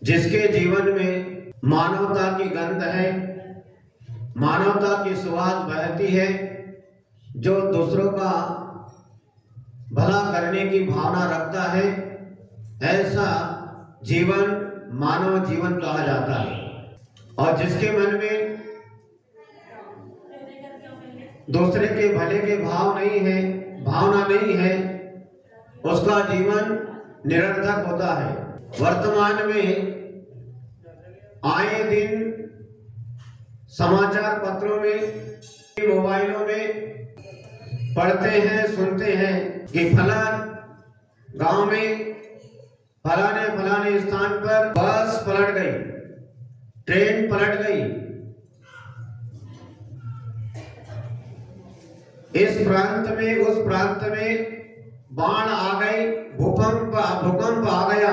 जिसके जीवन में मानवता की गंध है, मानवता की सुवास बहती है, जो दूसरों का भला करने की भावना रखता है, ऐसा जीवन मानव जीवन कहा जाता है। और जिसके मन में दूसरे के भले के भाव नहीं है, भावना नहीं है, उसका जीवन निरर्थक होता है। वर्तमान में आए दिन समाचार पत्रों में, मोबाइलों में पढ़ते हैं, सुनते हैं कि फलान गांव में फलाने स्थान पर बस पलट गई, ट्रेन पलट गई, इस प्रांत में उस प्रांत में बाढ़ आ गई, भूकंप आ गया।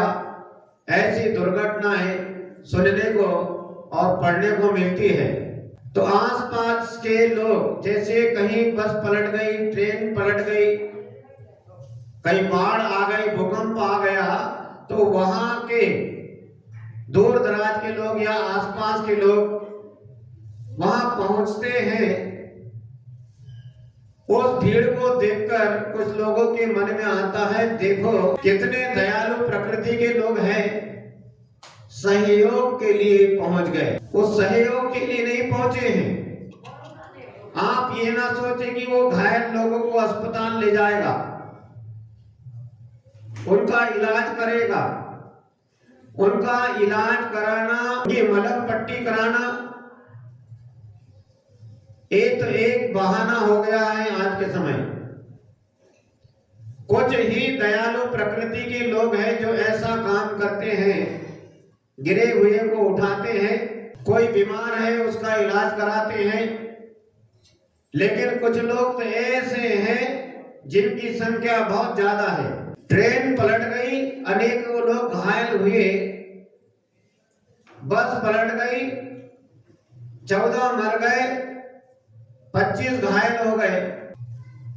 ऐसी दुर्घटनाएं सुनने को और पढ़ने को मिलती है। तो आसपास के लोग, जैसे कहीं बस पलट गई, ट्रेन पलट गई, कहीं बाढ़ आ गई, भूकंप आ गया, तो वहां के दूर दराज के लोग या आसपास के लोग वहां पहुंचते हैं। उस भीड़ को देखकर कुछ लोगों के मन में आता है, देखो कितने दयालु प्रकृति के लोग हैं, सहयोग के लिए पहुंच गए। वो सहयोग के लिए नहीं पहुंचे हैं। आप ये ना सोचे कि वो घायल लोगों को अस्पताल ले जाएगा, उनका इलाज करेगा, उनका इलाज कराना, उनकी मलहम पट्टी कराना एक बहाना हो गया है आज के समय। कुछ ही दयालु प्रकृति के लोग हैं जो ऐसा काम करते हैं, गिरे हुए को उठाते हैं, कोई बीमार है उसका इलाज कराते हैं। लेकिन कुछ लोग तो ऐसे हैं जिनकी संख्या बहुत ज्यादा है। ट्रेन पलट गई, अनेकों लोग घायल हुए, बस पलट गई, 14 मर गए, 25 घायल हो गए।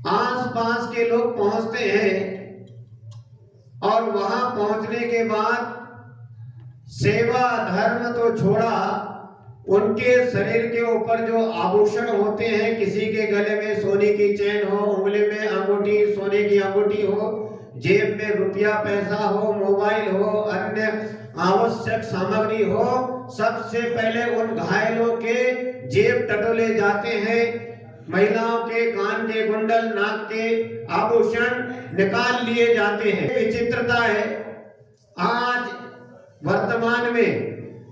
आसपास के लोग पहुंचते हैं और वहां पहुंचने के बाद सेवा धर्म तो छोड़ा, उनके शरीर के ऊपर जो आभूषण होते हैं, किसी के गले में सोने की चेन हो, उंगली में अंगूठी, सोने की अंगूठी हो, जेब में रुपया पैसा हो, मोबाइल हो, अन्य आवश्यक सामग्री हो, सबसे पहले उन घायलों के जेब टटोले जाते हैं। महिलाओं के कान के कुंडल, नाक के आभूषण निकाल लिए जाते हैं। विचित्रता है, आज वर्तमान में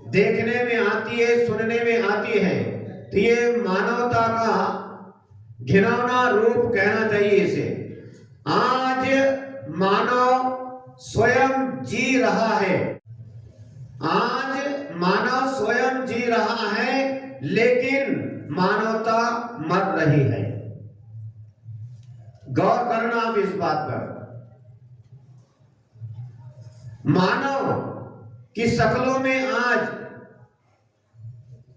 देखने में आती है, सुनने में आती है। तो ये मानवता का घिनौना रूप कहना चाहिए इसे। आज मानव स्वयं जी रहा है, आज मानव स्वयं जी रहा है, लेकिन मानवता मर रही है। गौर करना आप इस बात पर। मानव की शक्लों में आज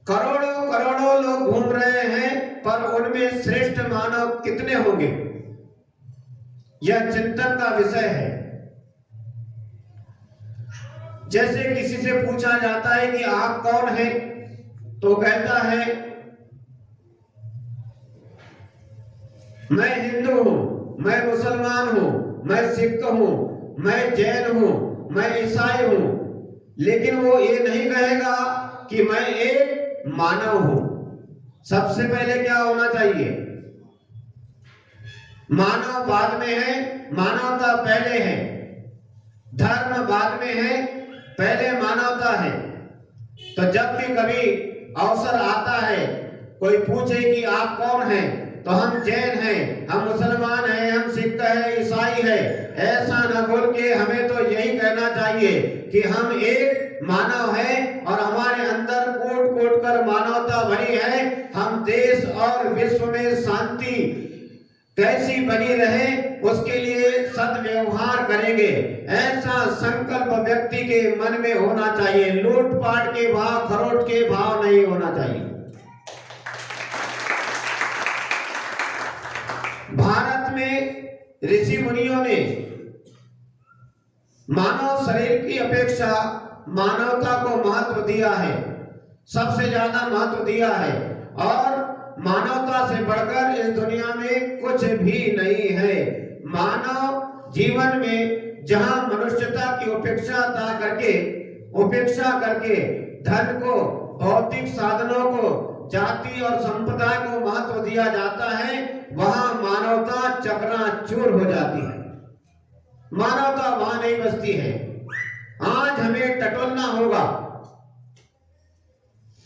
करोड़ों करोड़ों लोग घूम रहे हैं, पर उनमें श्रेष्ठ मानव कितने होंगे, यह चिंतन का विषय है। जैसे किसी से पूछा जाता है कि आप कौन हैं, तो कहता है मैं हिंदू हूं, मैं मुसलमान हूं, मैं सिख हूं, मैं जैन हूं, मैं ईसाई हूं। लेकिन वो ये नहीं कहेगा कि मैं एक मानव हूं। सबसे पहले क्या होना चाहिए? मानव बाद में है, मानवता पहले है। धर्म बाद में है, पहले मानवता है। तो जब भी कभी अवसर आता है, कोई पूछे कि आप कौन हैं, तो हम जैन हैं, हम मुसलमान हैं, हम सिख हैं, ईसाई हैं, ऐसा न बोल के हमें तो यही कहना चाहिए कि हम एक मानव हैं और हमारे अंदर कूट कूट कर मानवता भरी है। हम देश और विश्व में शांति कैसी बनी रहे, उसके लिए सद्व्यवहार करेंगे, ऐसा संकल्प व्यक्ति के मन में होना चाहिए। लूटपाट के भाव, खरोट के भाव नहीं होना चाहिए। भारत में ऋषि मुनियों ने मानव शरीर की अपेक्षा मानवता को महत्व दिया है, सबसे ज्यादा महत्व दिया है, और मानवता से बढ़कर इस दुनिया में कुछ भी नहीं है। मानव जीवन में जहां मनुष्यता की उपेक्षा करके धन को, भौतिक साधनों को, जाति और संप्रदाय को महत्व दिया जाता है, वहां मानवता चकनाचूर हो जाती है। मानवता वहां नहीं बसती है। आज हमें टटोलना होगा,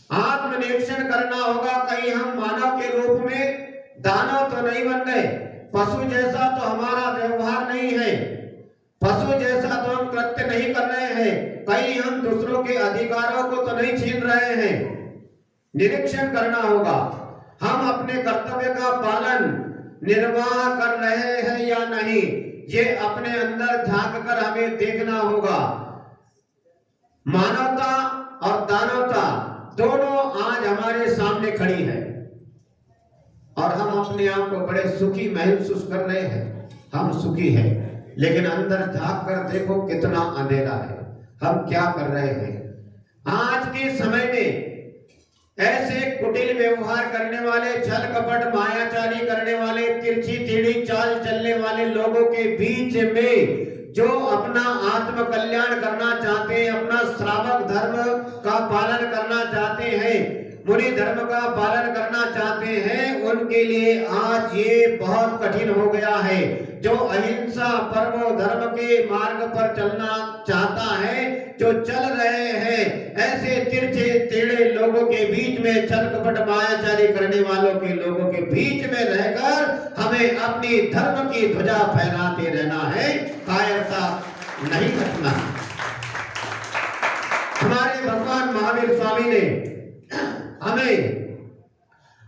आत्मनिरीक्षण करना होगा, कहीं हम मानव के रूप में दानव तो नहीं बन गए। पशु जैसा तो हमारा व्यवहार नहीं है, पशु जैसा तो हम कृत्य नहीं कर रहे हैं, कहीं हम दूसरों के अधिकारों को तो नहीं छीन रहे हैं। निरीक्षण करना होगा, हम अपने कर्तव्य का पालन निर्वाह कर रहे हैं या नहीं, ये अपने अंदर झांक कर हमें देखना होगा। मानवता और दानवता दोनों आज हमारे सामने खड़ी है, और हम अपने आप को बड़े सुखी महसूस कर रहे हैं। हम सुखी हैं, लेकिन अंदर झांक कर देखो कितना अंधेरा है, हम क्या कर रहे हैं। आज के समय में ऐसे कुटिल व्यवहार करने वाले, छल कपट मायाचारी करने वाले, तिरछी टेढ़ी चाल चलने वाले लोगों के बीच में जो अपना आत्म कल्याण करना चाहते हैं, अपना श्रावक धर्म का पालन करना चाहते हैं, मुनि धर्म का पालन करना चाहते हैं, उनके लिए आज ये बहुत कठिन हो गया है। जो अहिंसा परमो धर्म के मार्ग पर चलना चाहता है, जो चल रहे हैं ऐसे तिरछे टेढ़े लोगों के बीच में, छल कपट मायाचारी करने वालों के लोगों के बीच में रहकर हमें अपनी धर्म की ध्वजा फहराते रहना है, कायरता नहीं रखना। हमारे भगवान महावीर स्वामी ने हमें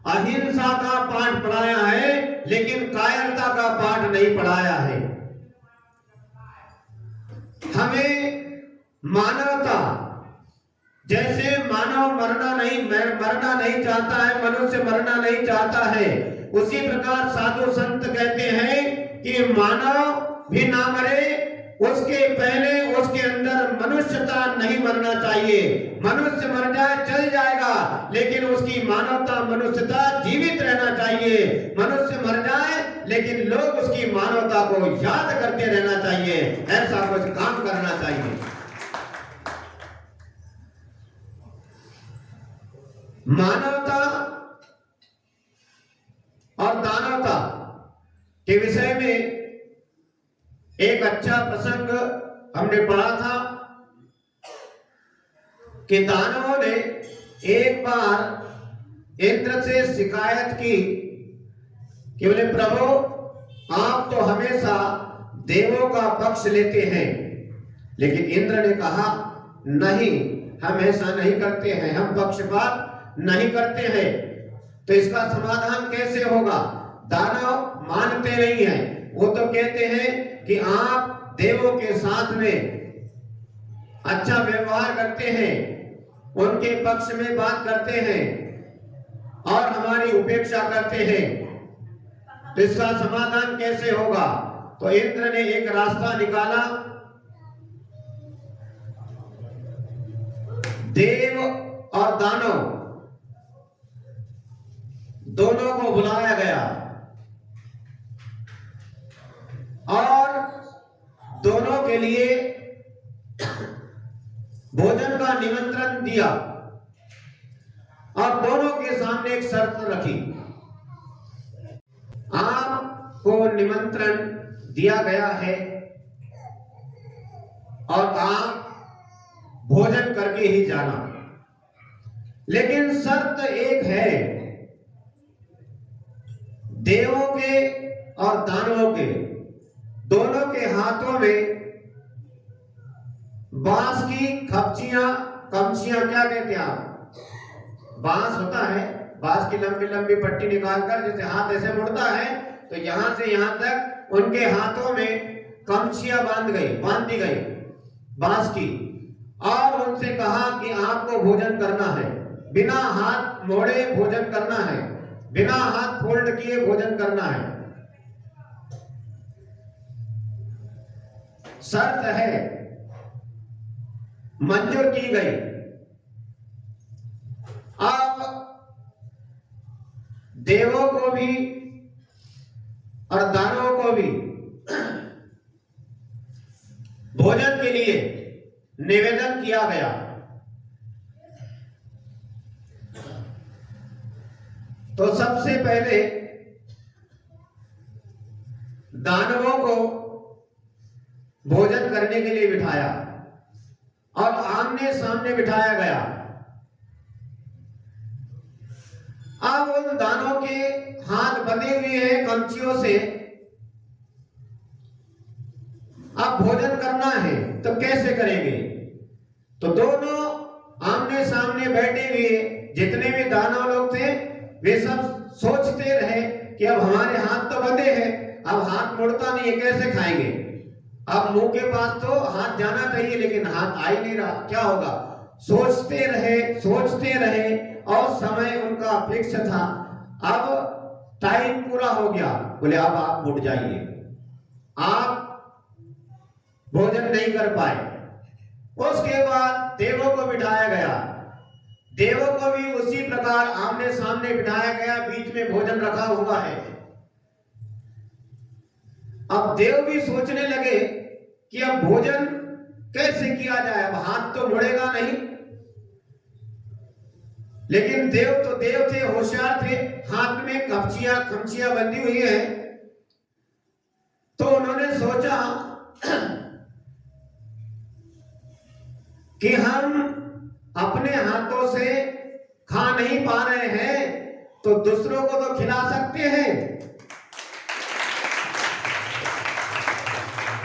अहिंसा का पाठ पढ़ाया है, लेकिन कायरता का पाठ नहीं पढ़ाया है। हमें मानवता, जैसे मानव मरना नहीं चाहता है, मनुष्य मरना नहीं चाहता है, उसी प्रकार साधु संत कहते हैं कि मानव भी ना मरे, उसके पहले उसके अंदर मनुष्यता नहीं मरना चाहिए। मनुष्य मर जाए चल जाएगा, लेकिन उसकी मानवता मनुष्यता जीवित रहना चाहिए। मनुष्य मर जाए लेकिन लोग उसकी मानवता को याद करते रहना चाहिए, ऐसा कुछ काम करना चाहिए। मानवता और दानवता के विषय में एक अच्छा प्रसंग हमने पढ़ा था कि दानवों ने एक बार इंद्र से शिकायत की कि बोले प्रभु, आप तो हमेशा देवों का पक्ष लेते हैं, लेकिन इंद्र ने कहा नहीं, हम ऐसा नहीं करते हैं, हम पक्षपात नहीं करते हैं। तो इसका समाधान कैसे होगा? दानव मानते नहीं हैं, वो तो कहते हैं कि आप देवों के साथ में अच्छा व्यवहार करते हैं, उनके पक्ष में बात करते हैं और हमारी उपेक्षा करते हैं, तो इसका समाधान कैसे होगा? तो इंद्र ने एक रास्ता निकाला। देव और दानव दोनों को बुलाया गया और दोनों के लिए भोजन का निमंत्रण दिया और दोनों के सामने एक शर्त रखी। आपको निमंत्रण दिया गया है और आप भोजन करके ही जाना, लेकिन शर्त एक है, देवों के और दानवों के दोनों के हाथों में बांस की कमचियां, क्या कहते हैं आप? बांस होता है, बांस की लंबी लंबी पट्टी निकालकर जैसे हाथ ऐसे मुड़ता है, तो यहां से यहां तक उनके हाथों में कमचियां बांधी गई बांस की, और उनसे कहा कि आपको भोजन करना है, बिना हाथ मोड़े भोजन करना है, बिना हाथ फोल्ड किए भोजन करना है। शर्त है मंजूर की गई। अब देवों को भी और दानवों को भी भोजन के लिए निवेदन किया गया। तो सबसे पहले दानवों को भोजन करने के लिए बिठाया और आमने सामने बिठाया गया। अब उन दानवों के हाथ बंधे हुए हैं कमचियों से। अब भोजन करना है तो कैसे करेंगे? तो दोनों आमने सामने बैठे हुए जितने भी दानव लोग थे वे सब सोचते रहे कि अब हमारे हाथ तो बंधे हैं, अब हाथ मुड़ता नहीं है, कैसे खाएंगे? अब मुंह के पास तो हाथ जाना चाहिए लेकिन हाथ आ ही नहीं रहा, क्या होगा? सोचते रहे और समय उनका फिक्स था। अब टाइम पूरा हो गया, बोले अब आप उठ जाइए, आप भोजन नहीं कर पाए। उसके बाद देवों को बिठाया गया, देवों को भी उसी प्रकार आमने सामने बिठाया गया, बीच में भोजन रखा हुआ है। अब देव भी सोचने लगे कि अब भोजन कैसे किया जाए, अब हाथ तो मुड़ेगा नहीं। लेकिन देव तो देव थे, होशियार थे, हाथ में खमचियां बंधी हुई है। तो उन्होंने सोचा कि हम अपने हाथों से खा नहीं पा रहे हैं तो दूसरों को तो खिला सकते हैं।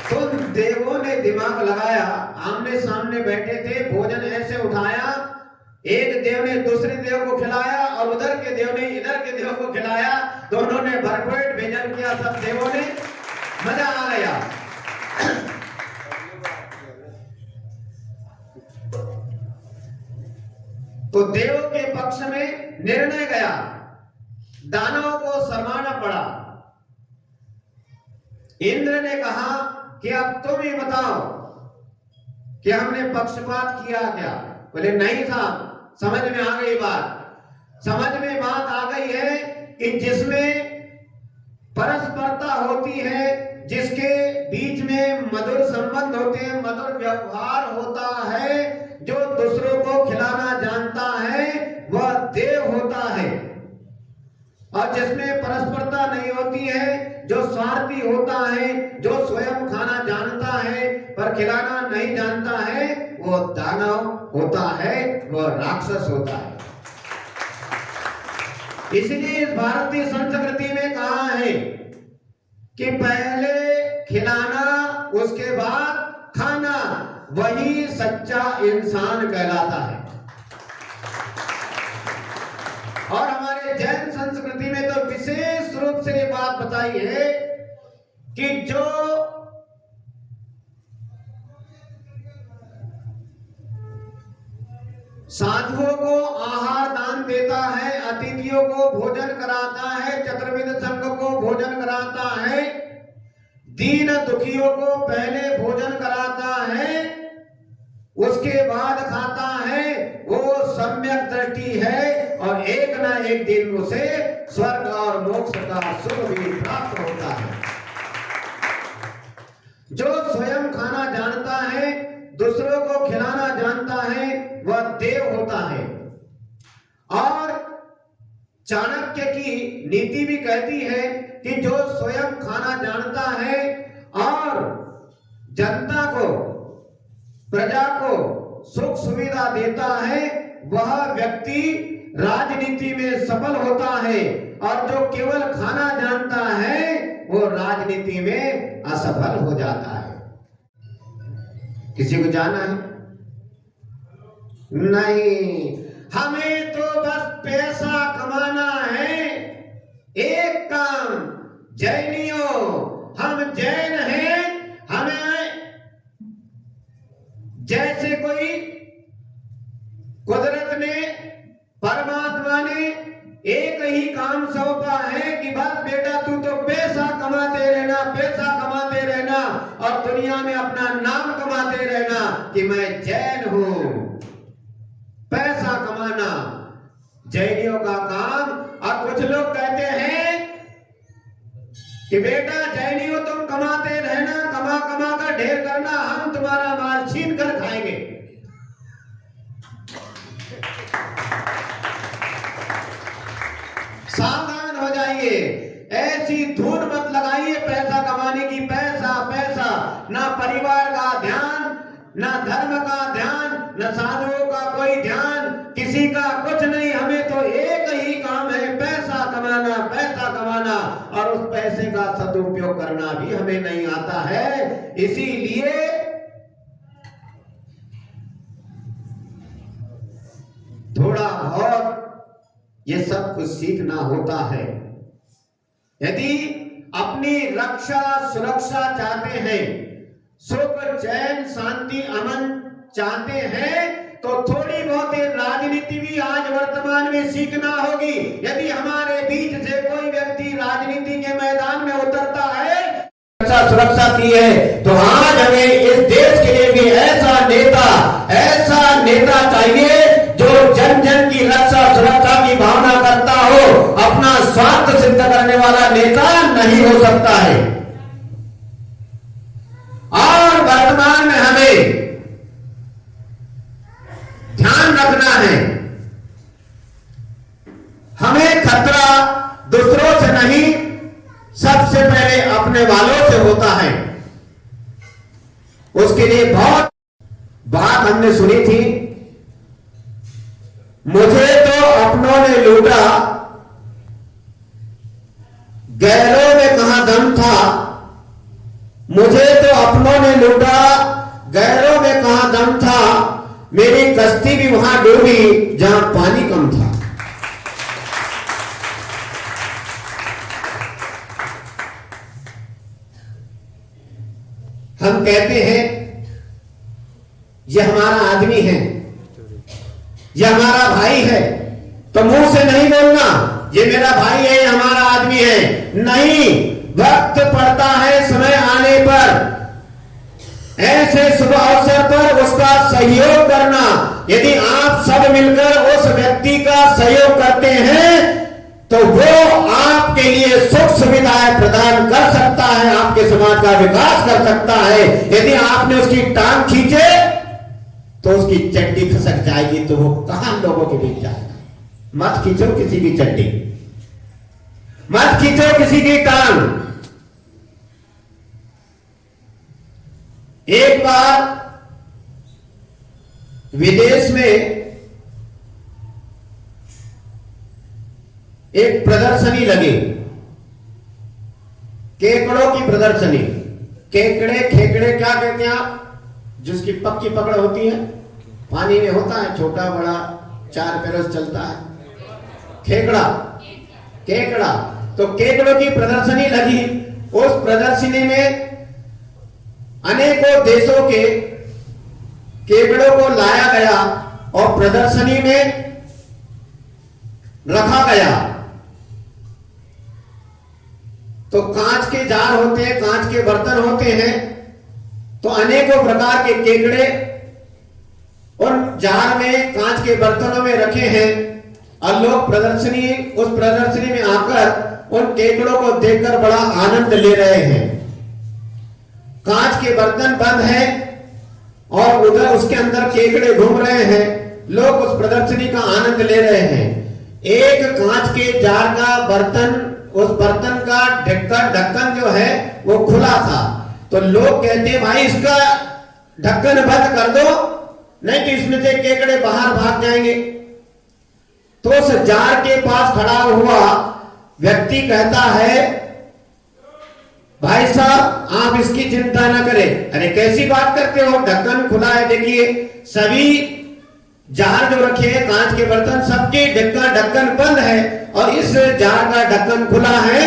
तो देवों ने दिमाग लगाया, आमने सामने बैठे थे, भोजन ऐसे उठाया, एक देव ने दूसरे देव को खिलाया और उधर के देव ने इधर के देव को खिलाया। दोनों ने भरपेट भोजन किया, सब देवों ने, मजा आ गया। तो देवों के पक्ष में निर्णय गया, दानवों को शर्माना पड़ा। इंद्र ने कहा कि अब तुम ही बताओ कि हमने पक्षपात किया क्या? बोले नहीं साहब, समझ में आ गई बात। समझ में बात आ गई है कि जिसमें परस्परता होती है, जिसके बीच में मधुर संबंध होते हैं, मधुर व्यवहार होता है, जो दूसरों को खिलाना जानता है वह देव होता है। और जिसमें परस्परता नहीं होती है, जो स्वार्थी होता है, जो स्वयं खाना जानता है पर खिलाना नहीं जानता है, वो दानव होता है, वो राक्षस होता है। इसलिए इस भारतीय संस्कृति में कहा है कि पहले खिलाना उसके बाद खाना, वही सच्चा इंसान कहलाता है। और हमारे जैन संस्कृति में तो विशेष रूप से ये बात बताई है कि जो साधुओं को आहार दान देता है, अतिथियों को भोजन कराता है, चतुर्विध संघ को भोजन कराता है, दीन दुखियों को पहले भोजन कराता है, उसके बाद खाता है, वो सम्यक दृष्टि है और एक ना एक दिन उसे स्वर्ग और मोक्ष का सुख भी प्राप्त होता है। जो स्वयं खाना जानता है, दूसरों को खिलाना जानता है, वह देव होता है। और चाणक्य की नीति भी कहती है कि जो स्वयं खाना जानता है और जनता को, प्रजा को सुख सुविधा देता है, वह व्यक्ति राजनीति में सफल होता है। और जो केवल खाना जानता है वो राजनीति में असफल हो जाता है। किसी को जाना है? नहीं, हमें तो बस पैसा कमाना है। एक काम, जैनियों, हम जैन हैं, हमें जैसे कोई कुदरत ने, परमात्मा ने एक ही काम सौंपा है कि बस बेटा तू तो पैसा कमाते रहना, पैसा कमाते रहना और दुनिया में अपना नाम कमाते रहना। कि मैं जैन हूं। पैसा कमाना जैनियों का काम। और कुछ लोग कहते हैं कि बेटा जैनियों तुम कमाते रहना, कमा कमा कर ढेर करना, हम तुम्हारा माल छीन कर खाएंगे। सावधान हो जाइए, ऐसी धून मत लगाइए पैसा कमाने की। पैसा पैसा, ना परिवार का ध्यान, ना धर्म का ध्यान, न साधुओं का कोई ध्यान, किसी का कुछ नहीं। हमें तो एक ही काम है, पैसा कमाना, पैसा कमाना, और उस पैसे का सदुपयोग करना भी हमें नहीं आता है। इसीलिए थोड़ा बहुत ये सब कुछ सीखना होता है। यदि अपनी रक्षा सुरक्षा चाहते हैं, सुख चैन शांति अमन चाहते हैं, तो थोड़ी बहुत राजनीति भी आज वर्तमान में सीखना होगी। यदि हमारे बीच से कोई व्यक्ति राजनीति के मैदान में उतरता है, रक्षा सुरक्षा की है, तो आज हमें इस देश के लिए भी ऐसा नेता चाहिए जो जन जन की रक्षा सुरक्षा की भावना करता हो। अपना स्वार्थ सिद्ध करने वाला नेता नहीं हो सकता है। और वर्तमान में हमें ध्यान रखना है, हमें खतरा दूसरों से नहीं, सबसे पहले अपने वालों से होता है। उसके लिए बहुत बात हमने सुनी थी, मुझे तो अपनों ने लूटा, गैरों में कहां दम था। मुझे तो अपनों ने लूटा, गैरों में कहां दम था। मेरी कश्ती भी वहां डूबी जहां पानी कम था। हम कहते हैं ये हमारा आदमी है, ये हमारा भाई है, तो मुंह से नहीं बोलना ये मेरा भाई है, ये हमारा आदमी है। नहीं, वक्त पड़ता है समय आने पर, ऐसे शुभ अवसर पर उसका सहयोग करना। यदि आप सब मिलकर उस व्यक्ति का सहयोग करते हैं तो वो आपके लिए सुख सुविधाएं प्रदान कर सकता है, आपके समाज का विकास कर सकता है। यदि आपने उसकी टांग खींचे तो उसकी चड्डी खसक जाएगी, तो वो कहां लोगों के बीच जाएगा। मत खींचो किसी की चड्डी, मत खींचो किसी की टांग। एक बार विदेश में एक प्रदर्शनी लगी, केकड़ों की प्रदर्शनी। केकड़े खेकड़े क्या कहते हैं आप, जिसकी पक्की पकड़ होती है, पानी में होता है, छोटा बड़ा, 4 पैरों से चलता है, खेकड़ा, केकड़ा। तो केकड़ों की प्रदर्शनी लगी। उस प्रदर्शनी में अनेकों देशों के केकड़ों को लाया गया और प्रदर्शनी में रखा गया। तो कांच के जार होते हैं, कांच के बर्तन होते हैं, तो अनेकों प्रकार के केकड़े उन जार में, कांच के बर्तनों में रखे हैं। और लोग उस प्रदर्शनी में आकर उन केकड़ों को देखकर बड़ा आनंद ले रहे हैं। कांच के बर्तन बंद है और उधर उसके अंदर केकड़े घूम रहे हैं। लोग उस प्रदर्शनी का आनंद ले रहे हैं। एक कांच के जार का बर्तन, उस बर्तन का ढक्कन जो है वो खुला था। तो लोग कहते हैं भाई इसका ढक्कन बंद कर दो, नहीं तो इसमें से केकड़े बाहर भाग जाएंगे। तो उस जार के पास खड़ा हुआ व्यक्ति कहता है भाई साहब आप इसकी चिंता न करें। अरे कैसी बात करते हो, ढक्कन खुला है। देखिए सभी जार जो रखे हैं कांच के बर्तन, सबके ढक्कन बंद है और इस जार का ढक्कन खुला है,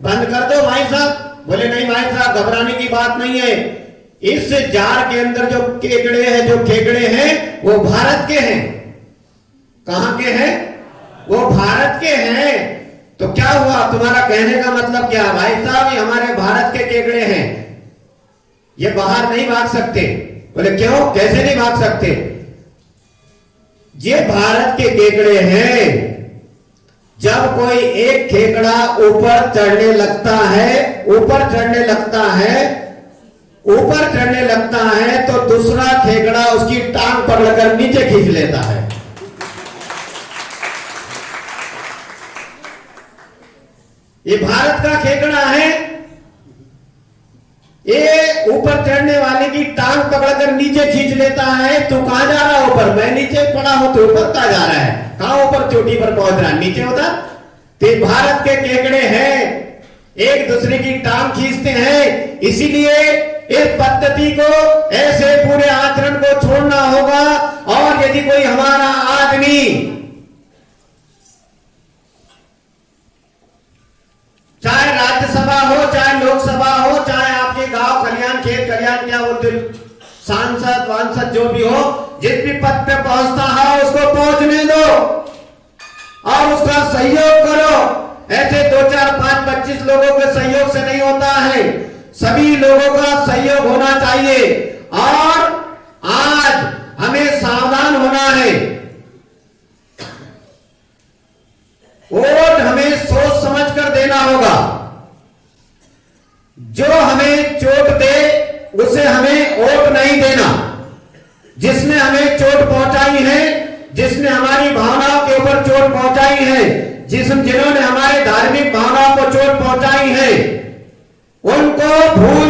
बंद कर दो भाई साहब। बोले नहीं भाई साहब घबराने की बात नहीं है, इस जार के अंदर जो केकड़े हैं, जो खेकड़े हैं वो भारत के हैं। कहां के हैं? वो भारत के हैं। तो क्या हुआ, तुम्हारा कहने का मतलब क्या? भाई साहब ये हमारे भारत के केकड़े हैं, ये बाहर नहीं भाग सकते। बोले क्यों, कैसे नहीं भाग सकते? ये भारत के केकड़े हैं। जब कोई एक खेकड़ा ऊपर चढ़ने लगता है, ऊपर चढ़ने लगता है, ऊपर चढ़ने लगता है, तो दूसरा खेकड़ा उसकी टांग पर लगकर नीचे खींच लेता है। ये भारत का खेकड़ा है। ये ऊपर चढ़ने वाले की टांग पकड़कर नीचे खींच लेता है। तू कहां जा रहा है ऊपर? मैं नीचे पड़ा हूं, तो ऊपर कहां जा रहा है? कहां ऊपर चोटी पर पहुंच रहा है? नीचे उधर। ते भारत के केकड़े हैं, एक दूसरे की टांग खींचते हैं। इसीलिए इस पद्धति को, ऐसे पूरे आचरण को छोड़ना होगा। और यदि कोई हमारा आदमी चाहे राज्यसभा हो, चाहे लोकसभा हो, चाहे आपके गांव खलियान, खेत खलियान, क्या बोलते, सांसद वांसद जो भी हो, जिस भी पद पे पहुंचता है उसको पहुंचने दो और उसका सहयोग करो। ऐसे 2, 4, 5, 25 लोगों के सहयोग से नहीं होता है, सभी लोगों का सहयोग होना चाहिए। और आज हमें सावधान होना है। वोट हमें सोच समझ कर देना होगा। जो हमें चोट दे उसे हमें वोट नहीं देना। जिसने हमें चोट पहुंचाई है, जिसने हमारी भावनाओं के ऊपर चोट पहुंचाई है, जिन्होंने हमारे धार्मिक भावनाओं को चोट पहुंचाई है, उनको भूल